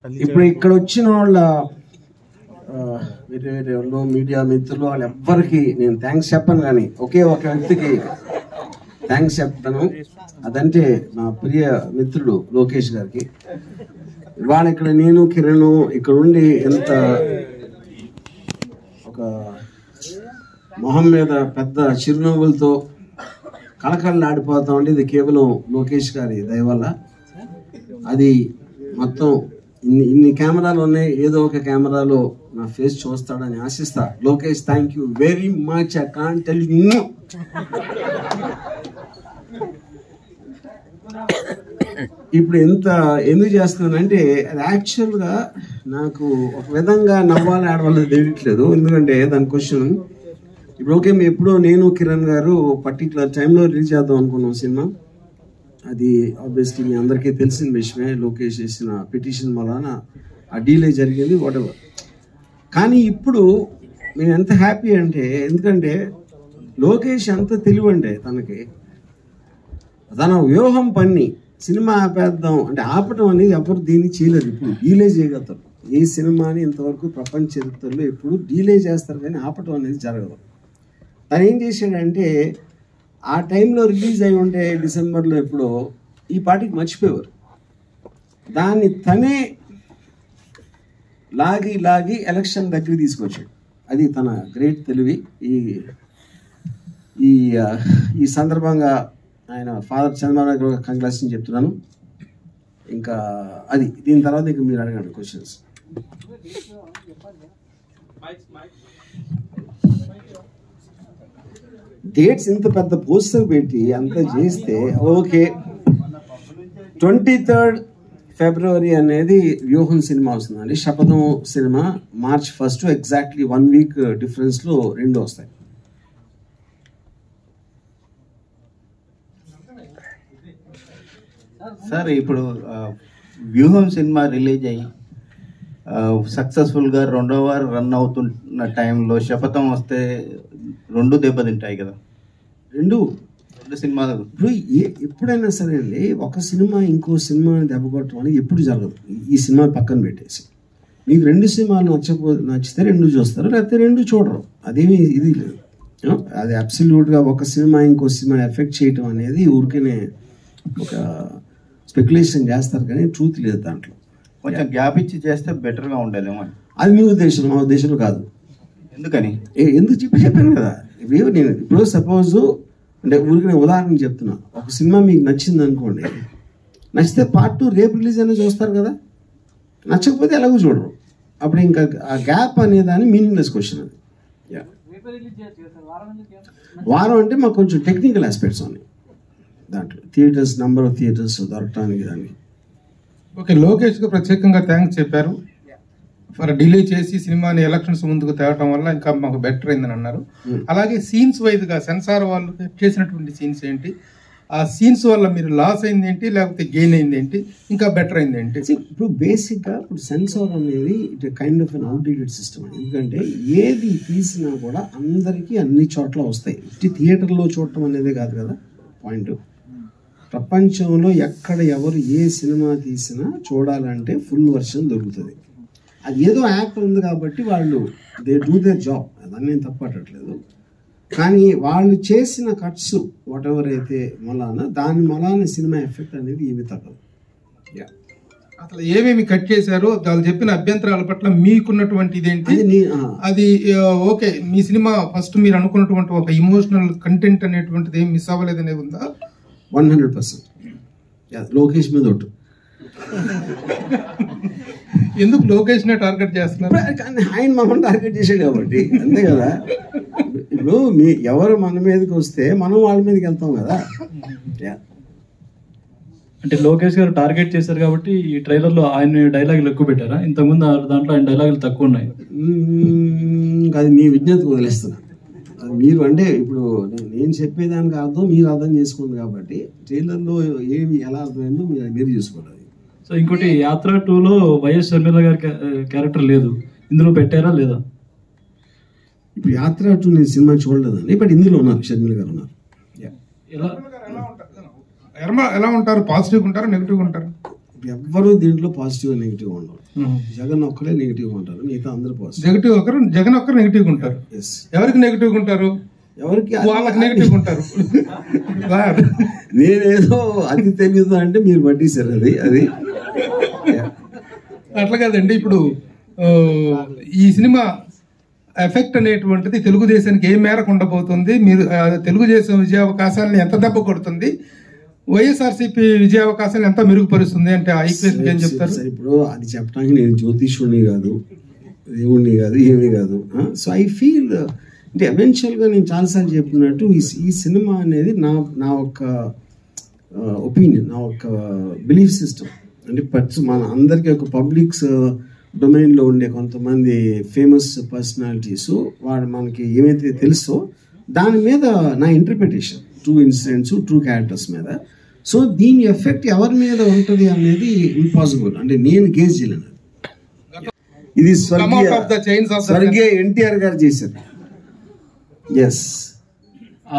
ఇప్పుడు ఇక్కడ వచ్చిన వాళ్ళ వేరే వేరే వాళ్ళు మీడియా మిత్రులు వాళ్ళు ఎవ్వరికి నేను థ్యాంక్స్ చెప్పను, కానీ ఒకే ఒక వ్యక్తికి థ్యాంక్స్ చెప్తాను. అదంటే మా ప్రియ మిత్రుడు లోకేష్ గారికి. ఇవాళ ఇక్కడ నేను కిరణ్ ఇక్కడ ఉండి ఎంత ఒక మొహం మీద పెద్ద చిరునవ్వులతో కళకళలాడిపోతా ఉండి ఇది కేవలం లోకేష్ గారి దయ వల్ల. అది మొత్తం ఇన్ని కెమెరాలు ఉన్నాయి, ఏదో ఒక కెమెరాలో నా ఫేస్ చూస్తాడని ఆశిస్తా. Lokesh, thank you very much. I can't tell you. ఇప్పుడు ఎందుకు చేస్తున్నానంటే అది యాక్చువల్గా నాకు ఒక విధంగా నవ్వాలి ఆడవాళ్ళు తెలియట్లేదు. ఎందుకంటే దాని క్వశ్చన్ ఇప్పుడు ఓకే, ఎప్పుడో నేను కిరణ్ గారు పర్టికులర్ టైంలో రిలీజ్ చేద్దాం అనుకున్నాం సినిమా. అది ఆబ్వియస్లీ మీ అందరికీ తెలిసిన విషయమే. లోకేష్ చేసిన పిటిషన్ వలన ఆ డీలే జరిగింది, వాటెవర్. కానీ ఇప్పుడు నేను ఎంత హ్యాపీ అంటే, ఎందుకంటే లోకేష్ ఎంత తెలివంటే తన వ్యూహం పన్ని సినిమా ఆపేద్దాం అంటే ఆపటం అనేది ఎవరు దీన్ని చేయలేరు. ఇప్పుడు డీలే చేయగలుగుతారు. ఏ సినిమాని ఇంతవరకు ప్రపంచ చరిత్రలో ఎప్పుడు డీలే చేస్తారు, కానీ ఆపటం అనేది జరగదు. తను ఏం చేశాడంటే ఆ టైంలో రిలీజ్ అయి ఉంటే డిసెంబర్లో ఎప్పుడో ఈ పార్టీకి మర్చిపోయేవారు. దాన్ని తనే లాగి ఎలక్షన్ దగ్గర తీసుకొచ్చాడు. అది తన గ్రేట్ తెలివి. ఈ సందర్భంగా ఆయన ఫాదర్ చంద్రబాబు నాయుడు కంగ్రాచులేషన్ చెప్తున్నాను. ఇంకా అది దీని తర్వాత ఇంకా మీరు అడగండి క్వశ్చన్స్. డేట్స్ ఇంత పెద్ద పోస్టర్ పెట్టి అంత చేస్తే ఓకే. 23rd ఫిబ్రవరి అనేది వ్యూహం సినిమా వస్తుందండి. శపథం సినిమా March 1 ఎగ్జాక్ట్లీ 1 వీక్ డిఫరెన్స్లో రెండు వస్తాయి. సార్, ఇప్పుడు వ్యూహం సినిమా రిలీజ్ అయ్యి సక్సెస్ఫుల్గా 2వ వారం రన్ అవుతున్న టైంలో శపథం వస్తే రెండు దెబ్బతింటాయి కదా. రెండు సినిమాలు ఇప్పుడు ఎప్పుడైనా సరే అండి, ఒక సినిమా ఇంకో సినిమాని దెబ్బకొట్టడం అనేది ఎప్పుడు జరగదు. ఈ సినిమా పక్కన పెట్టేసి మీకు రెండు సినిమాలు నచ్చితే రెండు చూస్తారు, లేకపోతే రెండు చూడరు. అదేమి ఇది లేదు. అది అబ్సల్యూట్గా ఒక సినిమా ఇంకో సినిమా ఎఫెక్ట్ చేయటం అనేది ఊరికేనే ఒక స్పెక్యులేషన్ చేస్తారు, కానీ ట్రూత్ లేదు దాంట్లో. కొంచెం గ్యాప్ ఇచ్చి చేస్తే బెటర్గా ఉండేదేమో. అది మీ ఉద్దేశం, మా ఉద్దేశంలో కాదు. ఎందుకని ఎందుకు చెప్పాను కదా. నేను ఇప్పుడు సపోజ్ అంటే ఊరికి నేను ఉదాహరణ చెప్తున్నా. ఒక సినిమా మీకు నచ్చింది అనుకోండి, నచ్చితే Part 2 రేపు రిలీజ్ అనేది చూస్తారు కదా. నచ్చకపోతే ఎలాగో చూడరు. అప్పుడు ఇంకా ఆ గ్యాప్ అనేదాన్ని మీనింగ్లెస్ క్వశ్చన్. అది వారం అంటే మాకు కొంచెం టెక్నికల్ ఆస్పెక్ట్స్ ఉన్నాయి దాంట్లో. థియేటర్స్, నెంబర్ ఆఫ్ థియేటర్స్ దొరకటానికి దానికి. ఓకే, లోకేష్కి ప్రత్యేకంగా థ్యాంక్స్ చెప్పారు. ఫర్ డిలే చేసి సినిమాని ఎలక్షన్స్ ముందుకు తేవటం వల్ల ఇంకా మాకు బెటర్ అయిందని అన్నారు. అలాగే సీన్స్ వైజ్గా సెన్సార్ వాళ్ళు చేసినటువంటి సీన్స్ ఏంటి, ఆ సీన్స్ వల్ల మీరు లాస్ అయింది ఏంటి, లేకపోతే గెయిన్ అయింది ఏంటి, ఇంకా బెటర్ అయింది ఏంటి? ఇప్పుడు బేసిక్గా ఇప్పుడు సెన్సార్ అనేది it kind of an outdated system. ఎందుకంటే ఏది తీసినా కూడా అందరికీ అన్ని చోట్ల వస్తాయి. థియేటర్లో చూడటం అనేది కాదు కదా పాయింట్. ప్రపంచంలో ఎక్కడ ఎవరు ఏ సినిమా తీసినా చూడాలంటే ఫుల్ వర్షన్ దొరుకుతుంది. అది ఏదో యాప్ ఉంది కాబట్టి వాళ్ళు దే డూ దేర్ జాబ్, అదని నేను తప్పట్టట్లేదు. కానీ వాళ్ళు చేసిన కట్స్ వాట్ ఎవర్ అయితే దాని మలాన సినిమా ఎఫెక్ట్ అనేది ఏమి తగ్గదు. అసలు ఏమేమి కట్ చేశారో వాళ్ళు చెప్పిన అభ్యంతరాల పట్ల మీకున్నటువంటి ఇదేంటి? అది ఓకే, మీ సినిమా ఫస్ట్ మీరు అనుకున్నటువంటి ఒక ఇమోషనల్ కంటెంట్ అనేటువంటిది ఏం మిస్ అవ్వలేదనేది ఉందా? 100%. లోకేష్ మీద ఒట్టు. ఎందుకు లోకేష్ నే టార్గెట్ చేస్తున్నారు? ఆయన మనం టార్గెట్ చేసాడు కాబట్టి అంతే కదా. ఇప్పుడు ఎవరు మన మీదకి వస్తే మనం వాళ్ళ మీదకి వెళ్తాం కదా. అంటే లోకేష్ గారు టార్గెట్ చేశారు కాబట్టి ఈ ట్రైలర్లో ఆయన డైలాగులు ఎక్కువ పెట్టారా? ఇంతకుముందు దాంట్లో ఆయన డైలాగులు తక్కువ ఉన్నాయి. అది మీ విజ్ఞతకు వదిలేస్తున్నాను. అది మీరు అంటే ఇప్పుడు నేను చెప్పేదానికి అర్థం మీరు అర్థం చేసుకోండి కాబట్టి ట్రైలర్లో ఏమి ఎలా అర్థమైందో మీరు చూసుకోవాలి. సో ఇంకోటి యాత్ర 2లో వైఎస్ షర్మిల గారి క్యారెక్టర్ లేదు, ఇందులో పెట్టారా లేదా? ఇప్పుడు యాత్ర 2 నేను సినిమా చూడలేదండి, బట్ ఇందులో ఉన్నారు, షర్మిల గారు ఉన్నారు. ఎలా ఉంటారు? పాజిటివ్ ఉంటారా, నెగిటివ్ ఉంటారు? ఎవ్వరూ దీంట్లో పాజిటివ్ నెగిటివ్ ఉండరు. జగన్ ఒక్కరే నెగిటివ్ ఉంటారు, మిగతా అందరూ పాజిటివ్. జగన్ ఒక్కరు నెగిటివ్ ఉంటారు. ఎవరికి నెగిటివ్ ఉంటారు? ఎవరికి వాళ్ళకి నెగిటివ్ ఉంటారు. నేనేదో అది తెలియదు అంటే మీరు పట్టేశారు అది అట్లా కాదండి. ఇప్పుడు ఈ సినిమా ఎఫెక్ట్ అనేటువంటిది తెలుగుదేశానికి ఏ మేరకు ఉండబోతుంది? మీరు తెలుగుదేశం విజయావకాశాలను ఎంత దెబ్బ కొడుతుంది? వైఎస్ఆర్సీపీ విజయావకాశాలు ఎంత మెరుగుపరుస్తుంది అంటే ఆ ఈక్వేషన్ ఏం చెప్తారు? ఇప్పుడు అది చెప్పడానికి నేను జ్యోతిష్యుడిని కాదు, దేవుణ్ణి కాదు, ఏమీ కాదు. సో ఐ ఫీల్ అంటే ఎవెన్చువల్గా నేను చాలాసార్లు చెప్పినట్టు ఈ సినిమా అనేది నా ఒక ఒపీనియన్, నా ఒక బిలీఫ్ సిస్టమ్. అంటే మన అందరికీ ఒక పబ్లిక్స్ డొమైన్లో ఉండే కొంతమంది ఫేమస్ పర్సనాలిటీస్ వాడు మనకి ఏమైతే తెలుసో దాని మీద నా interpretation, true incidents, true characters మీద. సో దీని ఎఫెక్ట్ ఎవరి మీద ఉంటుంది అనేది ఇంపాసిబుల్, అంటే నేను గేజ్ చేయలేను. ఇది స్వర్గీయ ఎన్టీఆర్ గారు చేశారు. ఎస్,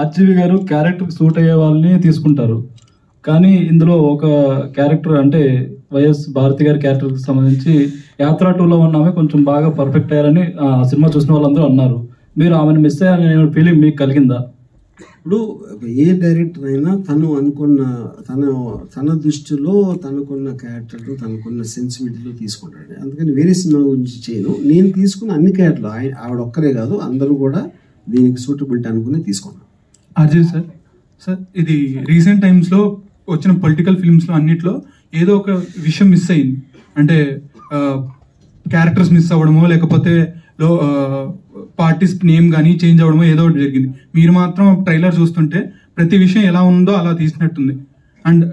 ఆర్జీవి గారు క్యారెక్టర్ సూట్ అయ్యే వాళ్ళని తీసుకుంటారు, కానీ ఇందులో ఒక క్యారెక్టర్ అంటే వైఎస్ భారతి గారి క్యారెక్టర్కి సంబంధించి యాత్ర 2లో ఉన్న ఆమె కొంచెం బాగా పర్ఫెక్ట్ అయ్యారని ఆ సినిమా చూసిన వాళ్ళందరూ అన్నారు. మీరు ఆమెను మిస్ అయ్యారనే ఫీలింగ్ మీకు కలిగిందా? ఇప్పుడు ఏ డైరెక్టర్ అయినా తను అనుకున్న తన దృష్టిలో తనకున్న క్యారెక్టర్లు, తనకున్న సెన్సిబిలిటీలో తీసుకుంటాడు. అందుకని వేరే సినిమా గురించి చేయను. నేను తీసుకున్న అన్ని క్యారెక్టర్లు ఆవిడ ఒక్కరే కాదు, అందరూ కూడా దీనికి సూటబిలిటీ అనుకుని తీసుకున్నాను. అజయ్ సార్ ఇది రీసెంట్ టైమ్స్లో వచ్చిన పొలిటికల్ ఫిల్మ్స్లో అన్నిట్లో ఏదో ఒక విషయం మిస్ అయింది. అంటే క్యారెక్టర్స్ మిస్ అవ్వడమో లేకపోతే పార్టీస్ నేమ్ కానీ చేంజ్ అవ్వడమో ఏదో ఒకటి జరిగింది. మీరు మాత్రం ట్రైలర్ చూస్తుంటే ప్రతి విషయం ఎలా ఉందో అలా తీసినట్టుంది అండ్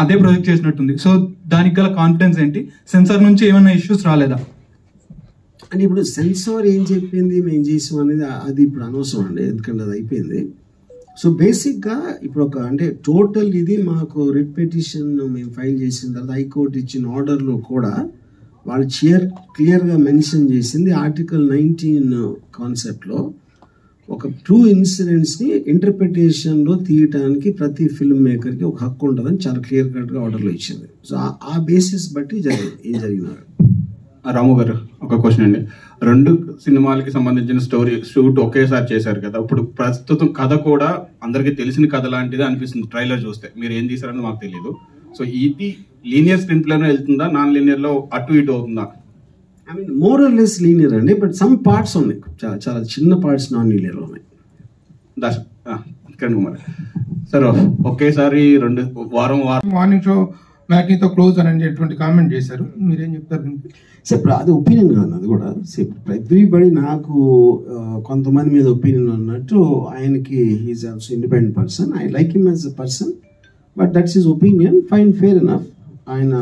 అదే ప్రొజెక్ట్ చేసినట్టుంది. సో దానికి గల కాన్ఫిడెన్స్ ఏంటి? సెన్సార్ నుంచి ఏమైనా ఇష్యూస్ రాలేదా? అంటే ఇప్పుడు సెన్సార్ ఏం చెప్పింది మేము చేసాం అనేది అది ఇప్పుడు అనవసరం అండి, ఎందుకంటే అది అయిపోయింది. సో బేసిక్గా ఇప్పుడు అంటే టోటల్ ఇది మాకు రిట్ పిటిషన్ మేము ఫైల్ చేసిన తర్వాత హైకోర్టు ఇచ్చిన ఆర్డర్లో కూడా వాళ్ళు క్లియర్గా మెన్షన్ చేసింది ఆర్టికల్ 19 కాన్సెప్ట్లో ఒక ట్రూ ఇన్సిడెంట్స్ని ఇంటర్ప్రిటేషన్లో తీయటానికి ప్రతి ఫిల్మ్ మేకర్కి ఒక హక్కు ఉంటుందని చాలా క్లియర్ కట్గా ఆర్డర్లో ఇచ్చింది. సో ఆ బేసిస్ బట్టి ఏం జరిగినారు. రాము గారు ఒక క్వశ్చన్ అండి. 2 సినిమాలకి సంబంధించిన షూట్ ఒకేసారి చేశారు కదా, ఇప్పుడు ప్రస్తుతం కథ కూడా అందరికి తెలిసిన కథ లాంటిది అనిపిస్తుంది ట్రైలర్ చూస్తే. మీరు ఏం తీసారని మాకు తెలియదు. సో ఇది లీనియర్ స్క్రీన్ ప్లేలో వెళ్తుందా, నాన్ లీనియర్ లో అటు ఇటు అవుతుందా? I mean more or less linear అండి, బట్ సమ్ పార్ట్స్ ఉన్నాయి, చాలా చిన్న పార్ట్స్ నాన్ లీనియర్ ఉన్నాయి. కిరణ్ కుమార్ సార్, ఒకేసారి 2 వారం మార్నింగ్ షో మ్యాట్నీతో క్లోజ్ అనేటువంటి కామెంట్ చేశారు, మీరేం చెప్తారు? ఇప్పుడు అది ఒపీనియన్ కాదు, అది కూడా ఎవ్రీబడి నాకు కొంతమంది మీద ఒపీనియన్ అన్నట్టు ఆయనకి he's also independent person. I like him as a person, but that's his opinion, fine, fair enough. ఆయన